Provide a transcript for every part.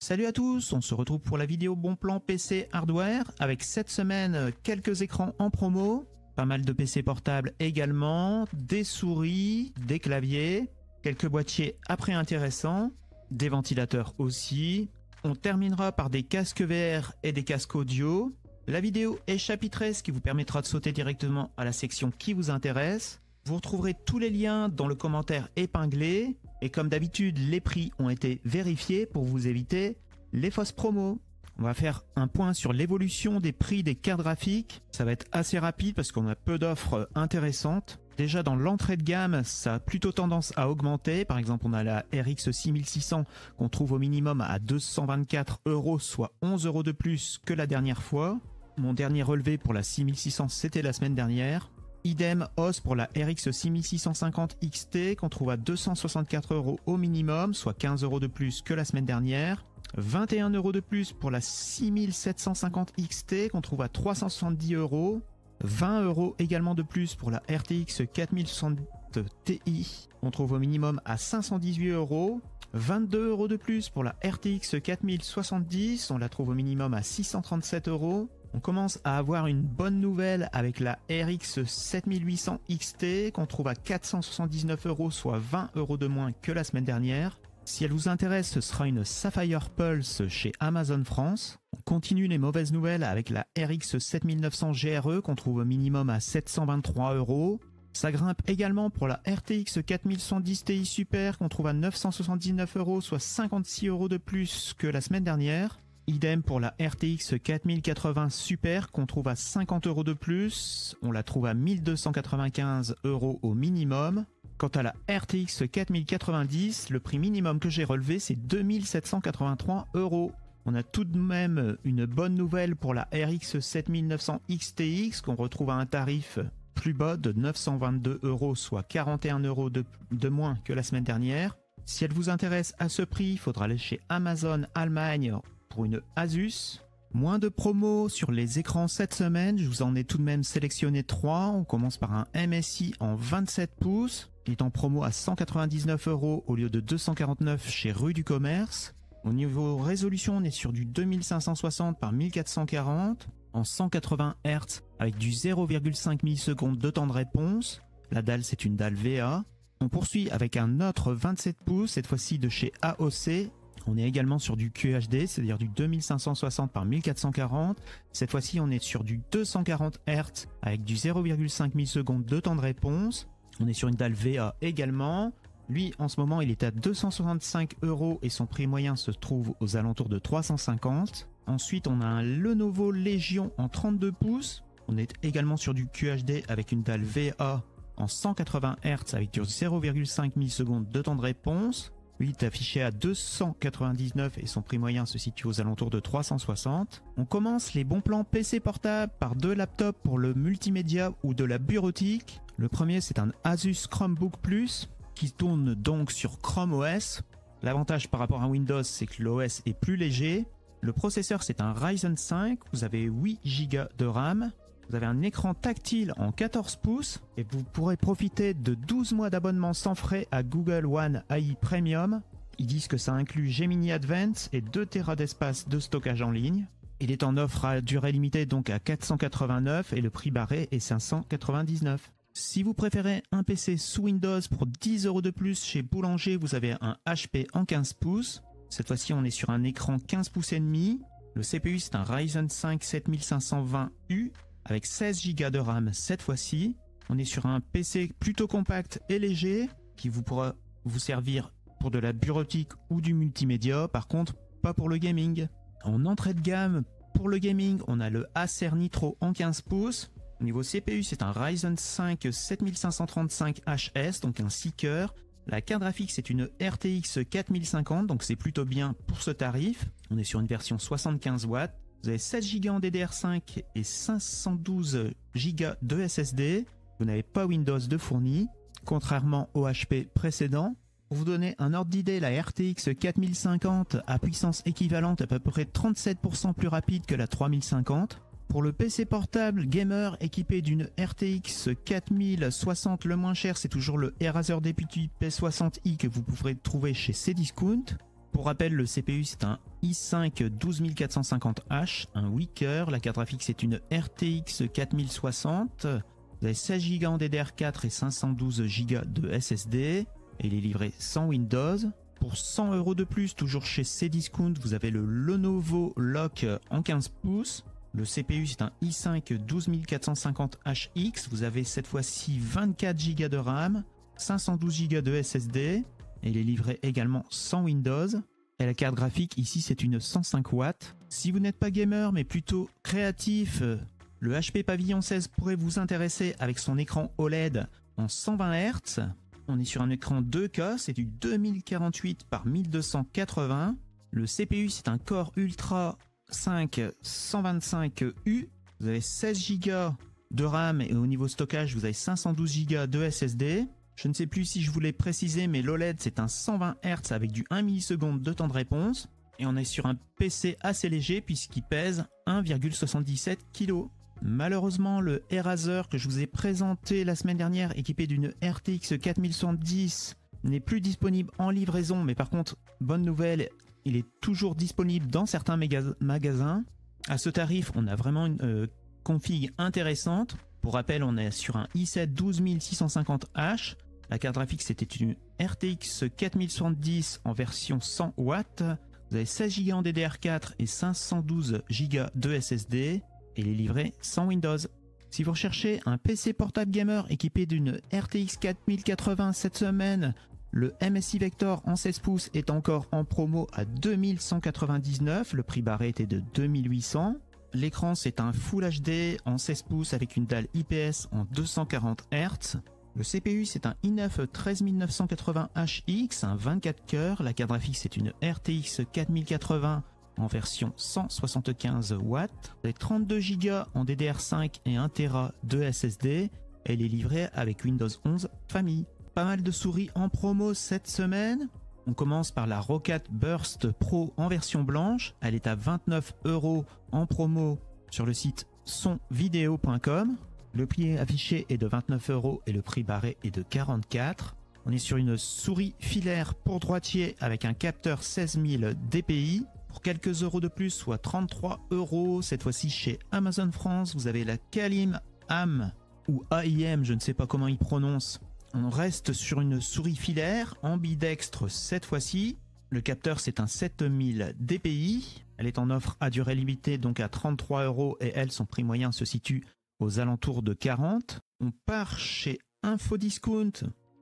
Salut à tous, on se retrouve pour la vidéo Bon Plan PC Hardware avec cette semaine quelques écrans en promo, pas mal de PC portables également, des souris, des claviers, quelques boîtiers à prix intéressants, des ventilateurs aussi. On terminera par des casques VR et des casques audio. La vidéo est chapitrée, ce qui vous permettra de sauter directement à la section qui vous intéresse. Vous retrouverez tous les liens dans le commentaire épinglé. Et comme d'habitude, les prix ont été vérifiés pour vous éviter les fausses promos. On va faire un point sur l'évolution des prix des cartes graphiques. Ça va être assez rapide parce qu'on a peu d'offres intéressantes. Déjà dans l'entrée de gamme, ça a plutôt tendance à augmenter. Par exemple, on a la RX 6600 qu'on trouve au minimum à 224 €, soit 11 € de plus que la dernière fois. Mon dernier relevé pour la 6600, c'était la semaine dernière. Idem hausse pour la RX 6650 XT qu'on trouve à 264 € au minimum, soit 15 € de plus que la semaine dernière. 21 € de plus pour la 6750 XT qu'on trouve à 370 €. 20 € également de plus pour la RTX 4060 Ti qu'on trouve au minimum à 518 €. 22 € de plus pour la RTX 4070, on la trouve au minimum à 637 €. On commence à avoir une bonne nouvelle avec la RX 7800 XT qu'on trouve à 479 €, soit 20 € de moins que la semaine dernière. Si elle vous intéresse, ce sera une Sapphire Pulse chez Amazon France. On continue les mauvaises nouvelles avec la RX 7900 GRE qu'on trouve au minimum à 723 €. Ça grimpe également pour la RTX 4110 Ti Super qu'on trouve à 979 €, soit 56 € de plus que la semaine dernière. Idem pour la RTX 4080 Super qu'on trouve à 50 € de plus. On la trouve à 1295 € au minimum. Quant à la RTX 4090, le prix minimum que j'ai relevé c'est 2783 €. On a tout de même une bonne nouvelle pour la RX 7900 XTX qu'on retrouve à un tarif plus bas de 922 €, soit 41 € de moins que la semaine dernière. Si elle vous intéresse à ce prix, il faudra aller chez Amazon Allemagne pour une Asus. Moins de promos sur les écrans cette semaine, je vous en ai tout de même sélectionné 3. On commence par un MSI en 27 pouces. Il est en promo à 199 € au lieu de 249 chez Rue du Commerce. Au niveau résolution, on est sur du 2560 par 1440 en 180 Hz avec du 0,5 millisecondes de temps de réponse. La dalle, c'est une dalle VA. On poursuit avec un autre 27 pouces, cette fois-ci de chez AOC. On est également sur du QHD, c'est-à-dire du 2560 par 1440. Cette fois-ci, on est sur du 240 Hz avec du 0,5 millisecondes de temps de réponse. On est sur une dalle VA également. Lui, en ce moment, il est à 265 € et son prix moyen se trouve aux alentours de 350. Ensuite, on a un Lenovo Legion en 32 pouces. On est également sur du QHD avec une dalle VA en 180 Hz avec du 0,5 millisecondes de temps de réponse. Lui est affiché à 299 et son prix moyen se situe aux alentours de 360. On commence les bons plans PC portables par deux laptops pour le multimédia ou de la bureautique. Le premier, c'est un Asus Chromebook Plus qui tourne donc sur Chrome OS. L'avantage par rapport à Windows, c'est que l'OS est plus léger. Le processeur, c'est un Ryzen 5. Vous avez 8 Go de RAM. Vous avez un écran tactile en 14 pouces et vous pourrez profiter de 12 mois d'abonnement sans frais à Google One AI Premium. Ils disent que ça inclut Gemini Advance et 2 Tera d'espace de stockage en ligne. Il est en offre à durée limitée donc à 489 et le prix barré est 599. Si vous préférez un PC sous Windows pour 10 € de plus chez Boulanger, vous avez un HP en 15 pouces. Cette fois-ci, on est sur un écran 15 pouces et demi. Le CPU, c'est un Ryzen 5 7520U. Avec 16 Go de RAM cette fois-ci. On est sur un PC plutôt compact et léger qui vous pourra vous servir pour de la bureautique ou du multimédia. Par contre, pas pour le gaming. En entrée de gamme, pour le gaming, on a le Acer Nitro en 15 pouces. Au niveau CPU, c'est un Ryzen 5 7535HS, donc un 6 cœurs. La carte graphique, c'est une RTX 4050, donc c'est plutôt bien pour ce tarif. On est sur une version 75 watts. Vous avez 7 Go en DDR5 et 512 Go de SSD. Vous n'avez pas Windows de fourni, contrairement au HP précédent. Pour vous donner un ordre d'idée, la RTX 4050 à puissance équivalente à peu près 37% plus rapide que la 3050. Pour le PC portable gamer équipé d'une RTX 4060, le moins cher, c'est toujours le Razer Deputy P60i que vous pourrez trouver chez Cdiscount. Pour rappel, le CPU c'est un i5 12450H, un Weaker. La carte graphique c'est une RTX 4060. Vous avez 16 Go en DDR4 et 512 Go de SSD. Et il est livré sans Windows. Pour 100 € de plus, toujours chez Cdiscount, vous avez le Lenovo Lock en 15 pouces. Le CPU c'est un i5 12450HX. Vous avez cette fois-ci 24 Go de RAM, 512 Go de SSD. Et il est livré également sans Windows. Et la carte graphique ici c'est une 105 watts. Si vous n'êtes pas gamer mais plutôt créatif, le HP Pavilion 16 pourrait vous intéresser avec son écran OLED en 120 Hz. On est sur un écran 2K, c'est du 2048 par 1280. Le CPU c'est un Core Ultra 5 125U. Vous avez 16 Go de RAM et au niveau stockage vous avez 512 Go de SSD. Je ne sais plus si je voulais préciser, mais l'OLED c'est un 120 Hz avec du 1 milliseconde de temps de réponse. Et on est sur un PC assez léger puisqu'il pèse 1,77 kg. Malheureusement, le Eraser que je vous ai présenté la semaine dernière, équipé d'une RTX 4070, n'est plus disponible en livraison. Mais par contre, bonne nouvelle, il est toujours disponible dans certains magasins. À ce tarif, on a vraiment une config intéressante. Pour rappel, on est sur un i7 12650H. La carte graphique, c'était une RTX 4070 en version 100 watts. Vous avez 16 Go en DDR4 et 512 Go de SSD. Et il est livré sans Windows. Si vous recherchez un PC portable gamer équipé d'une RTX 4080 cette semaine, le MSI Vector en 16 pouces est encore en promo à 2199. Le prix barré était de 2800. L'écran c'est un Full HD en 16 pouces avec une dalle IPS en 240 Hz. Le CPU c'est un i9 13980HX, un 24 cœurs. La carte graphique c'est une RTX 4080 en version 175 watts. Vous avez 32 Go en DDR5 et 1 Tera de SSD. Elle est livrée avec Windows 11 Famille. Pas mal de souris en promo cette semaine. On commence par la Roccat Burst Pro en version blanche. Elle est à 29 € en promo sur le site sonvideo.com. Le prix affiché est de 29 € et le prix barré est de 44. On est sur une souris filaire pour droitier avec un capteur 16000 dpi. Pour quelques euros de plus, soit 33 €, cette fois-ci chez Amazon France, vous avez la Kalim AM ou AIM, je ne sais pas comment ils prononcent. On reste sur une souris filaire, ambidextre cette fois-ci. Le capteur c'est un 7000 dpi. Elle est en offre à durée limitée donc à 33 € et elle, son prix moyen se situe aux alentours de 40. On part chez Infodiscount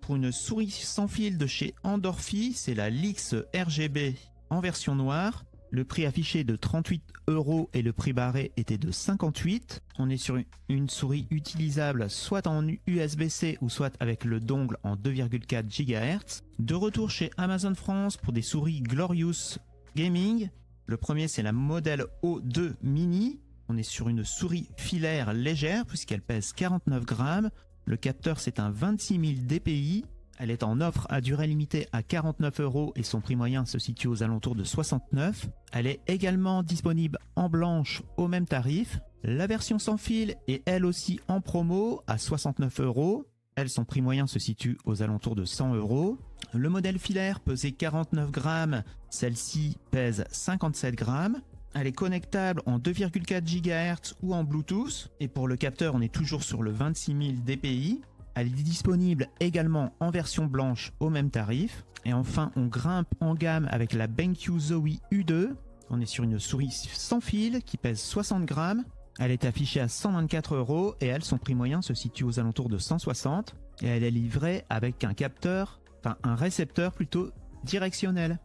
pour une souris sans fil de chez Andorfi, c'est la Lix RGB en version noire. Le prix affiché est de 38 € et le prix barré était de 58. On est sur une souris utilisable soit en USB-C ou soit avec le dongle en 2,4 GHz. De retour chez Amazon France pour des souris Glorious Gaming. Le premier c'est la modèle O2 Mini. On est sur une souris filaire légère puisqu'elle pèse 49 grammes. Le capteur c'est un 26000 dpi. Elle est en offre à durée limitée à 49 € et son prix moyen se situe aux alentours de 69. Elle est également disponible en blanche au même tarif. La version sans fil est elle aussi en promo à 69 €. Elle, son prix moyen se situe aux alentours de 100 €. Le modèle filaire pesait 49 grammes, celle-ci pèse 57 grammes. Elle est connectable en 2,4 GHz ou en Bluetooth. Et pour le capteur, on est toujours sur le 26000 dpi. Elle est disponible également en version blanche au même tarif. Et enfin, on grimpe en gamme avec la BenQ Zoe U2. On est sur une souris sans fil qui pèse 60 grammes. Elle est affichée à 124 € et elle, son prix moyen se situe aux alentours de 160. Et elle est livrée avec un capteur, enfin un récepteur plutôt directionnel.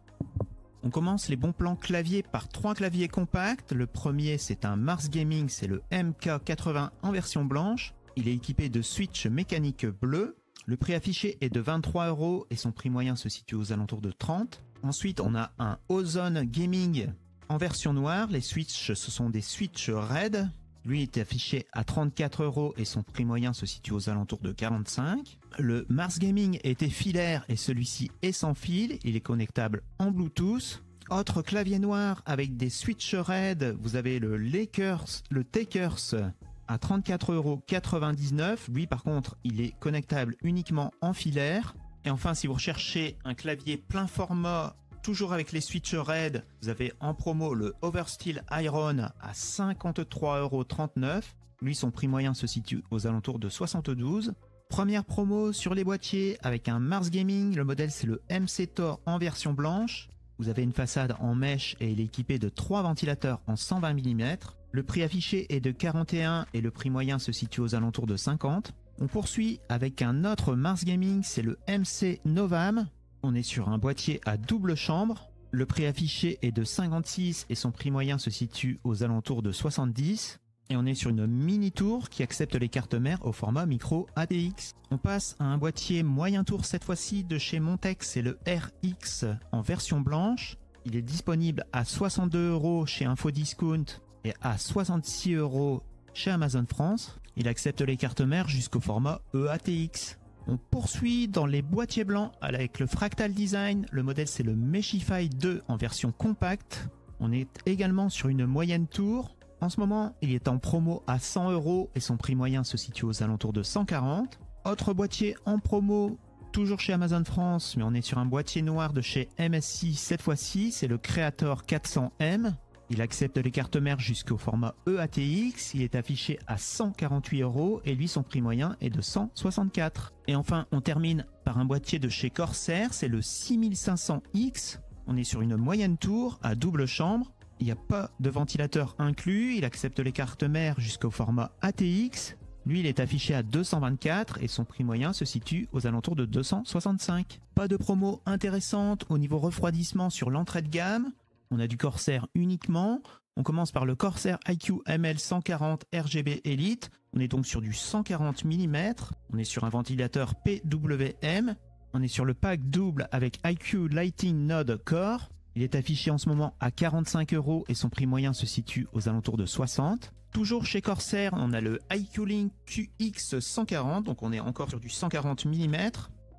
On commence les bons plans clavier par 3 claviers compacts. Le premier c'est un Mars Gaming, c'est le MK80 en version blanche. Il est équipé de switch mécanique bleu. Le prix affiché est de 23 € et son prix moyen se situe aux alentours de 30. Ensuite, on a un Ozone Gaming en version noire. Les switches, ce sont des switches RAID. Lui est affiché à 34 € et son prix moyen se situe aux alentours de 45. Le Mars Gaming était filaire et celui-ci est sans fil. Il est connectable en Bluetooth. Autre clavier noir avec des switches RAID. Vous avez le Takers à 34,99 €. Lui par contre il est connectable uniquement en filaire. Et enfin si vous recherchez un clavier plein format Toujours avec les switches RAID, vous avez en promo le Oversteel Iron à 53,39 €. Lui, son prix moyen se situe aux alentours de 72. Première promo sur les boîtiers avec un Mars Gaming. Le modèle, c'est le MC Thor en version blanche. Vous avez une façade en mèche et il est équipé de 3 ventilateurs en 120 mm. Le prix affiché est de 41 et le prix moyen se situe aux alentours de 50. On poursuit avec un autre Mars Gaming, c'est le MC Novam. On est sur un boîtier à double chambre. Le prix affiché est de 56 et son prix moyen se situe aux alentours de 70. Et on est sur une mini tour qui accepte les cartes mères au format micro ATX. On passe à un boîtier moyen tour cette fois-ci de chez Montex, c'est le RX en version blanche. Il est disponible à 62 € chez Infodiscount et à 66 € chez Amazon France. Il accepte les cartes mères jusqu'au format EATX. On poursuit dans les boîtiers blancs avec le Fractal Design. Le modèle, c'est le Meshify 2 en version compacte. On est également sur une moyenne tour. En ce moment, il est en promo à 100 € et son prix moyen se situe aux alentours de 140. Autre boîtier en promo, toujours chez Amazon France, mais on est sur un boîtier noir de chez MSI cette fois-ci. C'est le Creator 400M. Il accepte les cartes mères jusqu'au format EATX. Il est affiché à 148 € et lui, son prix moyen est de 164. Et enfin, on termine par un boîtier de chez Corsair. C'est le 6500X. On est sur une moyenne tour à double chambre. Il n'y a pas de ventilateur inclus. Il accepte les cartes mères jusqu'au format ATX. Lui, il est affiché à 224 et son prix moyen se situe aux alentours de 265. Pas de promo intéressante au niveau refroidissement sur l'entrée de gamme. On a du Corsair uniquement. On commence par le Corsair IQ ML 140 RGB Elite. On est donc sur du 140 mm. On est sur un ventilateur PWM. On est sur le pack double avec IQ Lighting Node Core. Il est affiché en ce moment à 45 € et son prix moyen se situe aux alentours de 60. Toujours chez Corsair, on a le IQ Link QX 140, donc on est encore sur du 140 mm.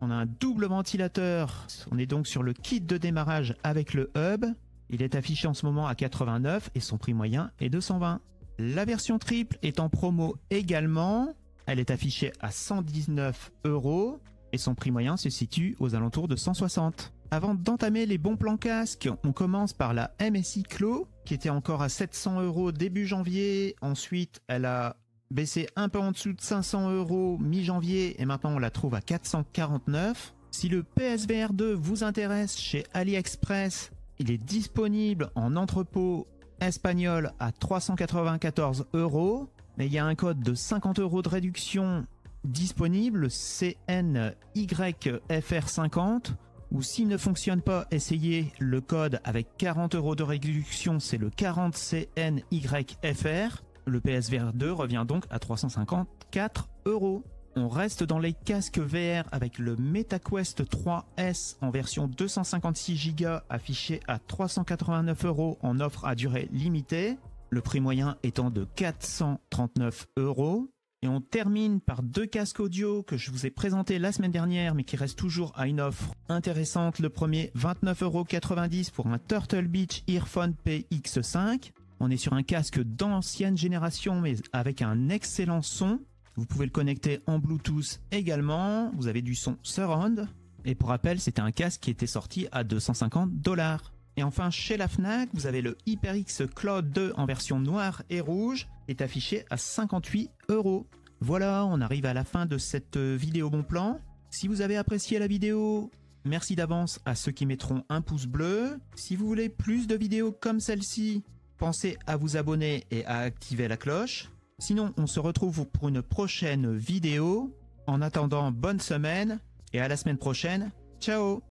On a un double ventilateur, on est donc sur le kit de démarrage avec le hub. Il est affiché en ce moment à 89 et son prix moyen est de 120. La version triple est en promo également. Elle est affichée à 119 € et son prix moyen se situe aux alentours de 160. Avant d'entamer les bons plans casques, on commence par la MSI Claw qui était encore à 700 € début janvier. Ensuite, elle a baissé un peu en dessous de 500 € mi-janvier et maintenant on la trouve à 449. Si le PSVR 2 vous intéresse, chez AliExpress, il est disponible en entrepôt espagnol à 394 €. Mais il y a un code de 50 € de réduction disponible, CNYFR50. Ou s'il ne fonctionne pas, essayez le code avec 40 € de réduction, c'est le 40CNYFR. Le PSVR 2 revient donc à 354 €. On reste dans les casques VR avec le MetaQuest 3S en version 256 Go affiché à 389 € en offre à durée limitée. Le prix moyen étant de 439 €. Et on termine par deux casques audio que je vous ai présentés la semaine dernière mais qui restent toujours à une offre intéressante. Le premier, 29,90 € pour un Turtle Beach Earphone PX5. On est sur un casque d'ancienne génération mais avec un excellent son. Vous pouvez le connecter en Bluetooth également. Vous avez du son surround. Et pour rappel, c'était un casque qui était sorti à 250 $. Et enfin, chez la Fnac, vous avez le HyperX Cloud 2 en version noire et rouge, est affiché à 58 €. Voilà, on arrive à la fin de cette vidéo bon plan. Si vous avez apprécié la vidéo, merci d'avance à ceux qui mettront un pouce bleu. Si vous voulez plus de vidéos comme celle-ci, pensez à vous abonner et à activer la cloche. Sinon, on se retrouve pour une prochaine vidéo. En attendant, bonne semaine et à la semaine prochaine. Ciao!